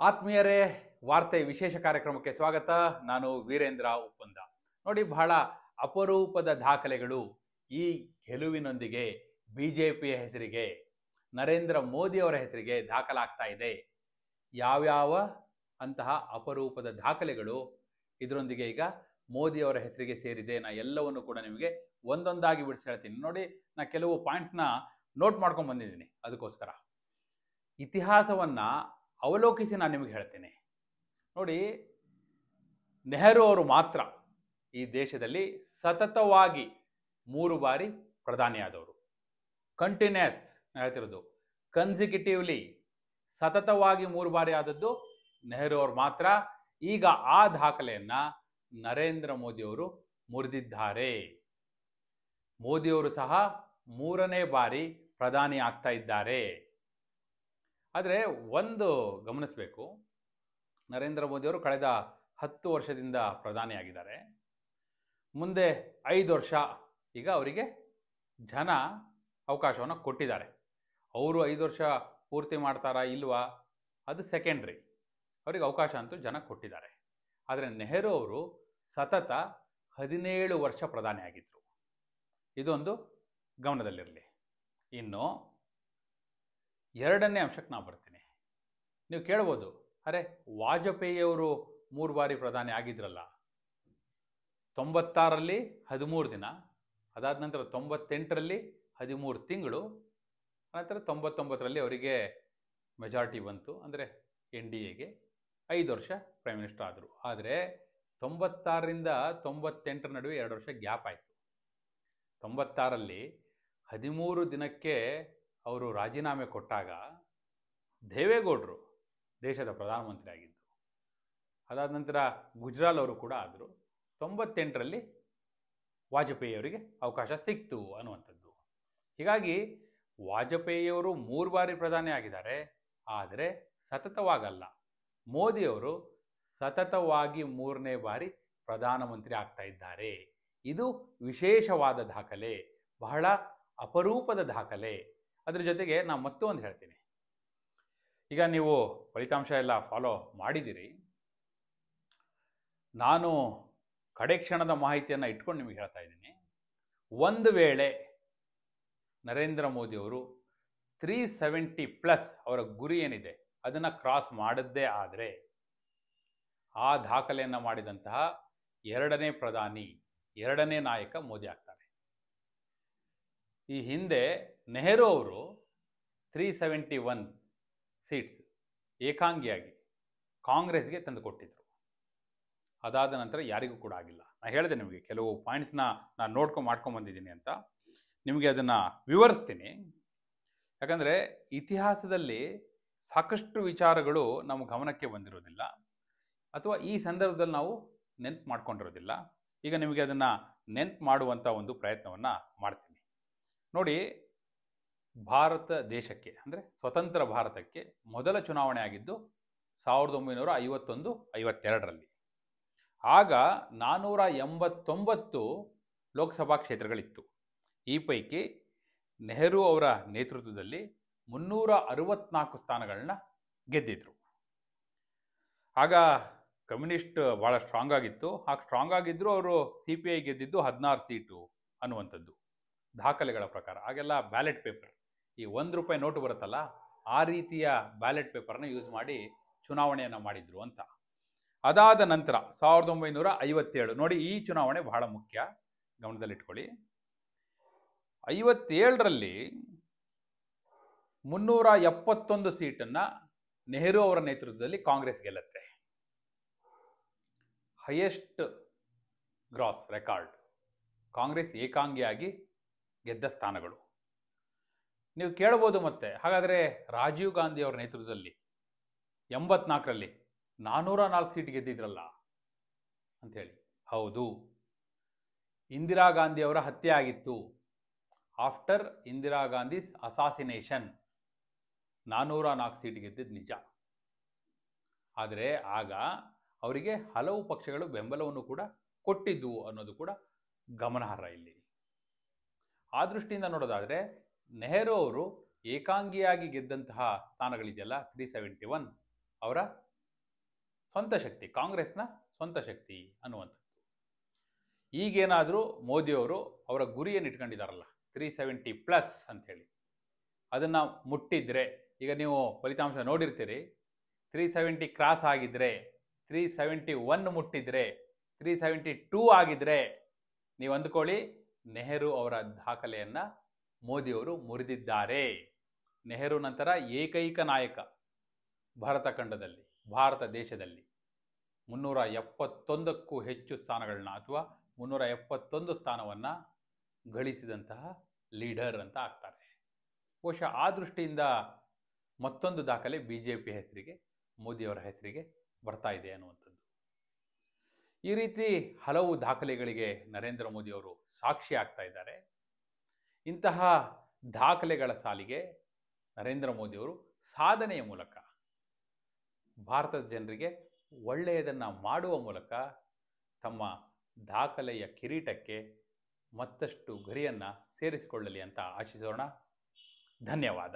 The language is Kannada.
ಆತ್ಮೀಯರೇ, ವಾರ್ತೆ ವಿಶೇಷ ಕಾರ್ಯಕ್ರಮಕ್ಕೆ ಸ್ವಾಗತ. ನಾನು ವೀರೇಂದ್ರ ಉಪ್ಪಂದ. ನೋಡಿ, ಬಹಳ ಅಪರೂಪದ ದಾಖಲೆಗಳು ಈ ಗೆಲುವಿನೊಂದಿಗೆ ಬಿಜೆಪಿಯ ಹೆಸರಿಗೆ, ನರೇಂದ್ರ ಮೋದಿ ಅವರ ಹೆಸರಿಗೆ ದಾಖಲಾಗ್ತಾ ಇದೆ. ಯಾವ್ಯಾವ ಅಂತಹ ಅಪರೂಪದ ದಾಖಲೆಗಳು ಇದರೊಂದಿಗೆ ಈಗ ಮೋದಿ ಅವರ ಹೆಸರಿಗೆ ಸೇರಿದೆ, ನಾ ಎಲ್ಲವನ್ನು ಕೂಡ ನಿಮಗೆ ಒಂದೊಂದಾಗಿ ಬಿಡಿಸಿ ಹೇಳ್ತೀನಿ. ನೋಡಿ, ನಾ ಕೆಲವು ಪಾಯಿಂಟ್ಸ್ನ ನೋಟ್ ಮಾಡ್ಕೊಂಡು ಬಂದಿದ್ದೀನಿ. ಅದಕ್ಕೋಸ್ಕರ ಇತಿಹಾಸವನ್ನ ಅವಲೋಕಿಸಿ ನಾನು ನಿಮಗೆ ಹೇಳ್ತೇನೆ. ನೋಡಿ, ನೆಹರು ಅವರು ಮಾತ್ರ ಈ ದೇಶದಲ್ಲಿ ಸತತವಾಗಿ 3 ಬಾರಿ ಪ್ರಧಾನಿಯಾದವರು. ಕಂಟಿನ್ಯೂಸ್ ಹೇಳ್ತಿರೋದು, ಕನ್ಸಿಕ್ಯೂಟಿವ್ಲಿ ಸತತವಾಗಿ 3 ಬಾರಿ ಆದದ್ದು ನೆಹರು ಅವರು ಮಾತ್ರ. ಈಗ ಆ ದಾಖಲೆಯನ್ನ ನರೇಂದ್ರ ಮೋದಿ ಅವರು ಮುರಿದಿದ್ದಾರೆ. ಮೋದಿಯವರು ಸಹ 3ನೇ ಬಾರಿ ಪ್ರಧಾನಿ ಆಗ್ತಾ ಇದ್ದಾರೆ. ಆದರೆ ಒಂದು ಗಮನಿಸಬೇಕು, ನರೇಂದ್ರ ಮೋದಿಯವರು ಕಳೆದ 10 ವರ್ಷದಿಂದ ಪ್ರಧಾನಿಯಾಗಿದ್ದಾರೆ. ಮುಂದೆ 5 ವರ್ಷ ಈಗ ಅವರಿಗೆ ಜನ ಅವಕಾಶವನ್ನು ಕೊಟ್ಟಿದ್ದಾರೆ. ಅವರು 5 ವರ್ಷ ಪೂರ್ತಿ ಮಾಡ್ತಾರಾ ಇಲ್ವಾ ಅದು ಸೆಕೆಂಡ್ರಿ, ಅವರಿಗೆ ಅವಕಾಶ ಅಂತೂ ಜನ ಕೊಟ್ಟಿದ್ದಾರೆ. ಆದರೆ ನೆಹರು ಅವರು ಸತತ 17 ವರ್ಷ ಪ್ರಧಾನಿಯಾಗಿದ್ದರು. ಇದೊಂದು ಗಮನದಲ್ಲಿರಲಿ. ಇನ್ನು ಎರಡನೇ ಅಂಶಕ್ಕೆ ನಾವು ಬರ್ತೀನಿ. ನೀವು ಕೇಳ್ಬೋದು, ಅರೆ ವಾಜಪೇಯಿಯವರು 3 ಬಾರಿ ಪ್ರಧಾನಿ ಆಗಿದ್ರಲ್ಲ, 96ರಲ್ಲಿ 13 ದಿನ, ಅದಾದ ನಂತರ 98ರಲ್ಲಿ 13 ತಿಂಗಳು, ನಂತರ 99ರಲ್ಲಿ ಅವರಿಗೆ ಮೆಜಾರಿಟಿ ಬಂತು, ಅಂದರೆ NDAಗೆ 5 ವರ್ಷ ಪ್ರೈಮ್ ಮಿನಿಸ್ಟರ್ ಆದರು. ಆದರೆ 96ರಿಂದ 98ರ ನಡುವೆ 2 ವರ್ಷ ಗ್ಯಾಪ್ ಆಯಿತು. 96ರಲ್ಲಿ 13 ದಿನಕ್ಕೆ ಅವರು ರಾಜೀನಾಮೆ ಕೊಟ್ಟಾಗ ದೇವೇಗೌಡರು ದೇಶದ ಪ್ರಧಾನಮಂತ್ರಿ ಆಗಿದ್ದರು. ಅದಾದ ನಂತರ ಗುಜ್ರಾಲ್ ಅವರು ಕೂಡ ಆದರು. 98ರಲ್ಲಿ ವಾಜಪೇಯಿಯವರಿಗೆ ಅವಕಾಶ ಸಿಕ್ತು ಅನ್ನುವಂಥದ್ದು. ಹೀಗಾಗಿ ವಾಜಪೇಯಿಯವರು 3 ಬಾರಿ ಪ್ರಧಾನಿ ಆಗಿದ್ದಾರೆ, ಆದರೆ ಸತತವಾಗಲ್ಲ. ಮೋದಿಯವರು ಸತತವಾಗಿ 3ನೇ ಬಾರಿ ಪ್ರಧಾನಮಂತ್ರಿ ಆಗ್ತಾ ಇದ್ದಾರೆ. ಇದು ವಿಶೇಷವಾದ ದಾಖಲೆ, ಬಹಳ ಅಪರೂಪದ ದಾಖಲೆ. ಅದ್ರ ಜೊತೆಗೆ ನಾನು ಮತ್ತೊಂದು ಹೇಳ್ತೀನಿ. ಈಗ ನೀವು ಫಲಿತಾಂಶ ಎಲ್ಲ ಫಾಲೋ ಮಾಡಿದ್ದೀರಿ. ನಾನು ಕಡೆ ಕ್ಷಣದ ಮಾಹಿತಿಯನ್ನು ಇಟ್ಕೊಂಡು ನಿಮಗೆ ಹೇಳ್ತಾ ಇದ್ದೀನಿ. ಒಂದು ವೇಳೆ ನರೇಂದ್ರ ಮೋದಿಯವರು 370+ ಅವರ ಗುರಿ ಏನಿದೆ ಅದನ್ನು ಕ್ರಾಸ್ ಮಾಡದ್ದೇ ಆದರೆ ಆ ದಾಖಲೆಯನ್ನು ಮಾಡಿದಂತಹ 2ನೇ ಪ್ರಧಾನಿ, 2ನೇ ನಾಯಕ ಮೋದಿ ಆಗ್ತಾರೆ. ಈ ಹಿಂದೆ ನೆಹರು ಅವರು 371 ಸೀಟ್ಸ್ ಏಕಾಂಗಿಯಾಗಿ ಕಾಂಗ್ರೆಸ್ಗೆ ತಂದು ಕೊಟ್ಟಿದ್ರು. ಅದಾದ ನಂತರ ಯಾರಿಗೂ ಕೂಡ ಆಗಿಲ್ಲ. ನಾನು ಹೇಳಿದೆ ನಿಮಗೆ ಕೆಲವು ಪಾಯಿಂಟ್ಸ್ನ ನಾನು ಮಾಡ್ಕೊಂಡು ಬಂದಿದ್ದೀನಿ ಅಂತ. ನಿಮಗೆ ಅದನ್ನು ವಿವರಿಸ್ತೀನಿ. ಯಾಕಂದರೆ ಇತಿಹಾಸದಲ್ಲಿ ಸಾಕಷ್ಟು ವಿಚಾರಗಳು ನಮ್ಮ ಗಮನಕ್ಕೆ ಬಂದಿರೋದಿಲ್ಲ, ಅಥವಾ ಈ ಸಂದರ್ಭದಲ್ಲಿ ನಾವು ನೆನ್ಪು ಮಾಡ್ಕೊಂಡಿರೋದಿಲ್ಲ. ಈಗ ನಿಮಗೆ ಅದನ್ನು ನೆನ್ಪು ಮಾಡುವಂಥ ಒಂದು ಪ್ರಯತ್ನವನ್ನು ಮಾಡ್ತೀನಿ. ನೋಡಿ, ಭಾರತ ದೇಶಕ್ಕೆ ಅಂದರೆ ಸ್ವತಂತ್ರ ಭಾರತಕ್ಕೆ ಮೊದಲ ಚುನಾವಣೆ ಆಗಿದ್ದು 1951-52ರಲ್ಲಿ. ಆಗ 489 ಲೋಕಸಭಾ ಕ್ಷೇತ್ರಗಳಿತ್ತು. ಈ ಪೈಕಿ ನೆಹರು ಅವರ ನೇತೃತ್ವದಲ್ಲಿ 364 ಸ್ಥಾನಗಳನ್ನ ಗೆದ್ದಿದ್ರು. ಆಗ ಕಮ್ಯುನಿಸ್ಟ್ ಭಾಳ ಸ್ಟ್ರಾಂಗ್ ಆಗಿತ್ತು. ಹಾಗೆ ಸ್ಟ್ರಾಂಗ್ ಆಗಿದ್ದರೂ ಅವರು CPI ಗೆದ್ದಿದ್ದು 16 ಸೀಟು ಅನ್ನುವಂಥದ್ದು ದಾಖಲೆಗಳ ಪ್ರಕಾರ. ಆಗೆಲ್ಲ ಬ್ಯಾಲೆಟ್ ಪೇಪರ್, ಈ ₹1 ನೋಟು ಬರುತ್ತಲ್ಲ, ಆ ರೀತಿಯ ಬ್ಯಾಲೆಟ್ ಪೇಪರ್ನ ಯೂಸ್ ಮಾಡಿ ಚುನಾವಣೆಯನ್ನು ಮಾಡಿದ್ರು ಅಂತ. ಅದಾದ ನಂತರ 1957, ನೋಡಿ ಈ ಚುನಾವಣೆ ಬಹಳ ಮುಖ್ಯ, ಗಮನದಲ್ಲಿಟ್ಕೊಳ್ಳಿ. 57ರಲ್ಲಿ 371 ಸೀಟನ್ನು ನೆಹರು ಅವರ ನೇತೃತ್ವದಲ್ಲಿ ಕಾಂಗ್ರೆಸ್ ಗೆಲ್ಲುತ್ತೆ. ಹೈಯೆಸ್ಟ್ ಗ್ರಾಸ್ ರೆಕಾರ್ಡ್, ಕಾಂಗ್ರೆಸ್ ಏಕಾಂಗಿಯಾಗಿ ಗೆದ್ದ ಸ್ಥಾನಗಳು. ನೀವು ಕೇಳ್ಬೋದು ಮತ್ತೆ, ಹಾಗಾದರೆ ರಾಜೀವ್ ಗಾಂಧಿ ಅವರ ನೇತೃತ್ವದಲ್ಲಿ 84ರಲ್ಲಿ 404 ಸೀಟ್ ಗೆದ್ದಿದ್ರಲ್ಲ ಅಂಥೇಳಿ. ಹೌದು, ಇಂದಿರಾ ಗಾಂಧಿ ಅವರ ಹತ್ಯೆ ಆಗಿತ್ತು. After Indira Gandhi's assassination 404 seat ಗೆದ್ದಿದ್ದು ನಿಜ. ಆದರೆ ಆಗ ಅವರಿಗೆ ಹಲವು ಪಕ್ಷಗಳು ಬೆಂಬಲವನ್ನು ಕೂಡ ಕೊಟ್ಟಿದ್ದು ಅನ್ನೋದು ಕೂಡ ಗಮನಾರ್ಹ ಇಲ್ಲಿ. ಆ ದೃಷ್ಟಿಯಿಂದ ನೋಡೋದಾದರೆ ನೆಹರು ಅವರು ಏಕಾಂಗಿಯಾಗಿ ಗೆದ್ದಂತಹ ಸ್ಥಾನಗಳಿದೆಯಲ್ಲ 371, ಅವರ ಸ್ವಂತ ಶಕ್ತಿ, ಕಾಂಗ್ರೆಸ್ನ ಸ್ವಂತ ಶಕ್ತಿ ಅನ್ನುವಂಥದ್ದು. ಈಗೇನಾದರೂ ಮೋದಿಯವರು ಅವರ ಗುರಿಯನ್ನು ಇಟ್ಕೊಂಡಿದ್ದಾರಲ್ಲ 370+ ಅಂಥೇಳಿ, ಅದನ್ನು ಮುಟ್ಟಿದ್ರೆ, ಈಗ ನೀವು ಫಲಿತಾಂಶ ನೋಡಿರ್ತೀರಿ, 370 ಕ್ರಾಸ್ ಆಗಿದ್ದರೆ, 371 ಮುಟ್ಟಿದ್ರೆ, 372 ಆಗಿದ್ರೆ ನೀವು ಅಂದ್ಕೊಳ್ಳಿ ನೆಹರು ಅವರ ದಾಖಲೆಯನ್ನು ಮೋದಿಯವರು ಮುರಿದಿದ್ದಾರೆ. ನೆಹರು ನಂತರ ಏಕೈಕ ನಾಯಕ ಭಾರತ ಖಂಡದಲ್ಲಿ, ಭಾರತ ದೇಶದಲ್ಲಿ 371ಕ್ಕೂ ಹೆಚ್ಚು ಸ್ಥಾನಗಳನ್ನ ಅಥವಾ 371 ಸ್ಥಾನವನ್ನು ಗಳಿಸಿದಂತಹ ಲೀಡರ್ ಅಂತ ಆಗ್ತಾರೆ. ಬಹುಶಃ ಆ ದೃಷ್ಟಿಯಿಂದ ಮತ್ತೊಂದು ದಾಖಲೆ BJP ಹೆಸರಿಗೆ, ಮೋದಿಯವರ ಹೆಸರಿಗೆ ಬರ್ತಾ ಇದೆ ಅನ್ನುವಂಥದ್ದು. ಈ ರೀತಿ ಹಲವು ದಾಖಲೆಗಳಿಗೆ ನರೇಂದ್ರ ಮೋದಿಯವರು ಸಾಕ್ಷಿ ಆಗ್ತಾ ಇದ್ದಾರೆ. ಇಂತಹ ದಾಖಲೆಗಳ ಸಾಲಿಗೆ ನರೇಂದ್ರ ಮೋದಿಯವರು ಸಾಧನೆಯ ಮೂಲಕ ಭಾರತದ ಜನರಿಗೆ ಒಳ್ಳೆಯದನ್ನು ಮಾಡುವ ಮೂಲಕ ತಮ್ಮ ದಾಖಲೆಯ ಕಿರೀಟಕ್ಕೆ ಮತ್ತಷ್ಟು ಗರಿಯನ್ನು ಸೇರಿಸಿಕೊಳ್ಳಲಿ ಅಂತ ಆಶಿಸೋಣ. ಧನ್ಯವಾದ.